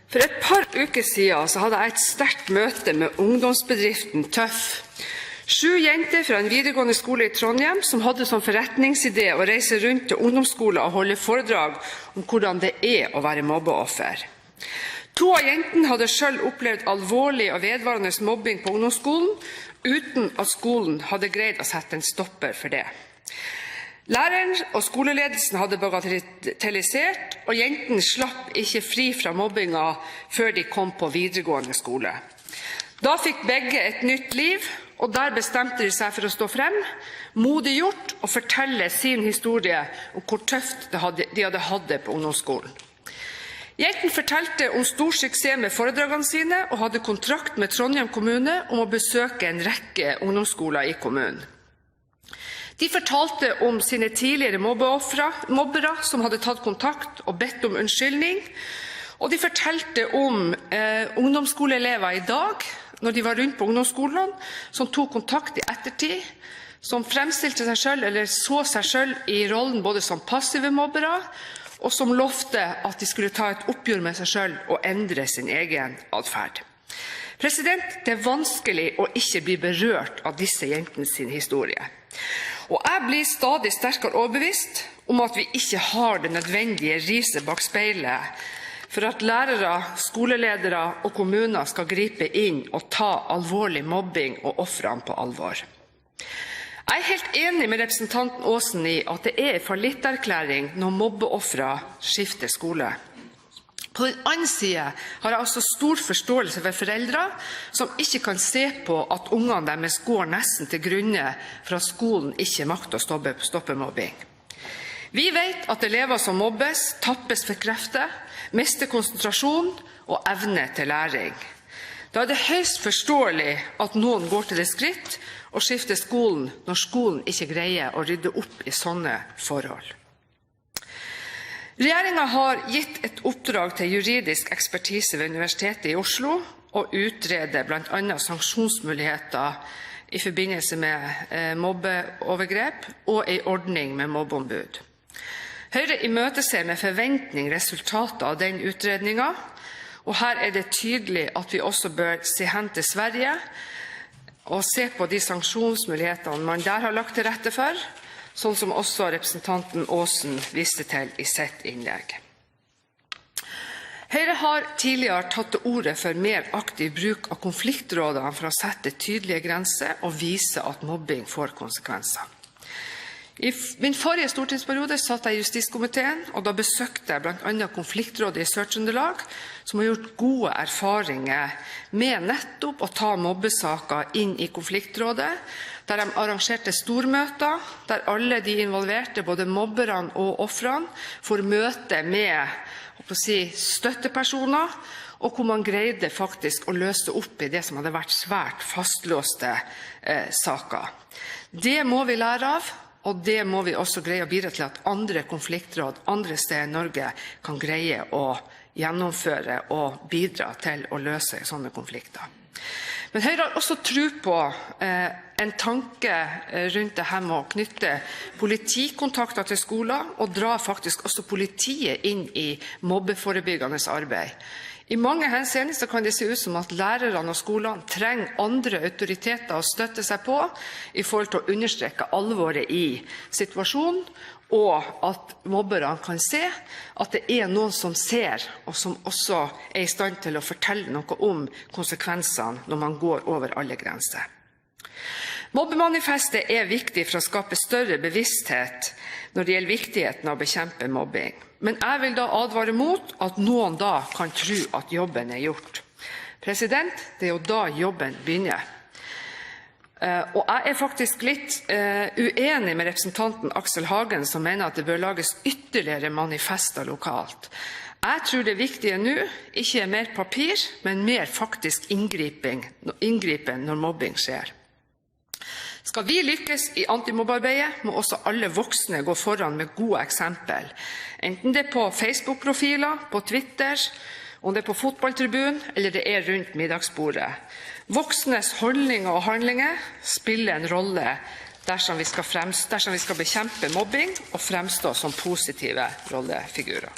For et par uker siden så hadde jeg et sterkt møte med ungdomsbedriften Tøff. 7 jenter fra en videregående skole i Trondheim som hadde som forretningsidé å reise rundt til ungdomsskoler og holde foredrag om hvordan det er å være mobbeoffer. 2 av jentene hadde selv opplevd alvorlig og vedvarende mobbing på ungdomsskolen, uten at skolen hadde greid å sette en stopper for det. Læreren og skoleledelsen hadde bagatellisert, og jentene slapp ikke fri fra mobbinga før de kom på videregående skole. Da fikk begge et nytt liv, og der bestemte de seg for å stå frem, modiggjort og fortelle sin historie om hvor tøft de hadde hatt det på ungdomsskolen. Jentene fortalte om stor suksess med foredragene sine og hadde kontrakt med Trondheim kommune om å besøke en rekke ungdomsskoler i kommunen. De fortalte om sine tidligere mobbere som hadde tatt kontakt og bedt om unnskyldning, og de fortalte om ungdomsskoleelever i dag, når de var rundt på ungdomsskolene, som tok kontakt i ettertid, som fremstilte seg selv eller så seg selv i rollen både som passive mobbere, og som lovte at de skulle ta et oppgjør med seg selv og endre sin egen atferd. Det er vanskelig å ikke bli berørt av disse jentenes historie. Og jeg blir stadig sterkere overbevist om at vi ikke har det nødvendige riset bak speilet for at lærere, skoleledere og kommuner skal gripe inn og ta alvorlig mobbing og ofrene på alvor. Jeg er helt enig med representanten Aasen i at det er en fallitterklæring når mobbeofre skifter skole. På den annen side har jeg også stor forståelse for foreldre som ikke kan se på at ungene deres går nesten til grunne for at skolen ikke makter å stoppe mobbing. Vi vet at elever som mobbes, tappes for krefter, mister konsentrasjon og evne til læring. Da er det høyst forståelig at noen går til det skritt og skifter skolen når skolen ikke greier å rydde opp i sånne forhold. Regjeringen har gitt et oppdrag til juridisk ekspertise ved Universitetet i Oslo å utrede blant annet sanksjonsmuligheter i forbindelse med mobbeovergrep og en ordning med mobbeombud. Høyre imøteser med forventning resultatet av den utredningen, og her er det tydelig at vi også bør se hen til Sverige og se på de sanksjonsmulighetene man der har lagt til rette for, sånn som også representanten Aasen viste til i sitt innlegg. Høyre har tidligere tatt til orde for mer aktiv bruk av konfliktrådene for å sette tydelige grenser og vise at mobbing får konsekvenser. I min forrige stortingsperiode satt jeg i justiskomiteen, og da besøkte jeg blant annet konfliktrådet i Sør-Trøndelag, som har gjort gode erfaringer med nettopp å ta mobbesaker inn i konfliktrådet, der de arrangerte stormøter, der alle de involverte, både mobberne og ofrene, får møte med støttepersoner, og hvor man greide faktisk å løse opp i det som hadde vært svært fastlåste saker. Det må vi lære av, og det må vi også greie å bidra til at andre konfliktråd andre steder i Norge kan greie å gjennomføre og bidra til å løse sånne konflikter. Men Høyre har også tro på en tanke rundt det her med å knytte politikontakter til skoler og dra faktisk også politiet inn i mobbeforebyggende arbeid. I mange henseender kan det se ut som at lærerne og skolene trenger andre autoriteter å støtte seg på i forhold til å understreke alvoret i situasjonen, og at mobberne kan se at det er noen som ser, og som også er i stand til å fortelle noe om konsekvensene når man går over alle grenser. Mobbemanifestet er viktig for å skape større bevissthet når det gjelder viktigheten av å bekjempe mobbing. Men jeg vil da advare mot at noen da kan tro at jobben er gjort. Det er jo da jobben begynner. Og jeg er faktisk litt uenig med representanten Aksel Hagen, som mener at det bør lages ytterligere manifester lokalt. Jeg tror det viktige nå ikke er mer papir, men mer faktisk inngripen når mobbing skjer. Skal vi lykkes i antimobbearbeidet, må også alle voksne gå foran med gode eksempel. Enten det er på Facebook-profiler, på Twitter, om det er på fotballtribunen, eller det er rundt middagsbordet. Voksnes holdninger og handlinger spiller en rolle dersom vi skal bekjempe mobbing og fremstå som positive rollefigurer.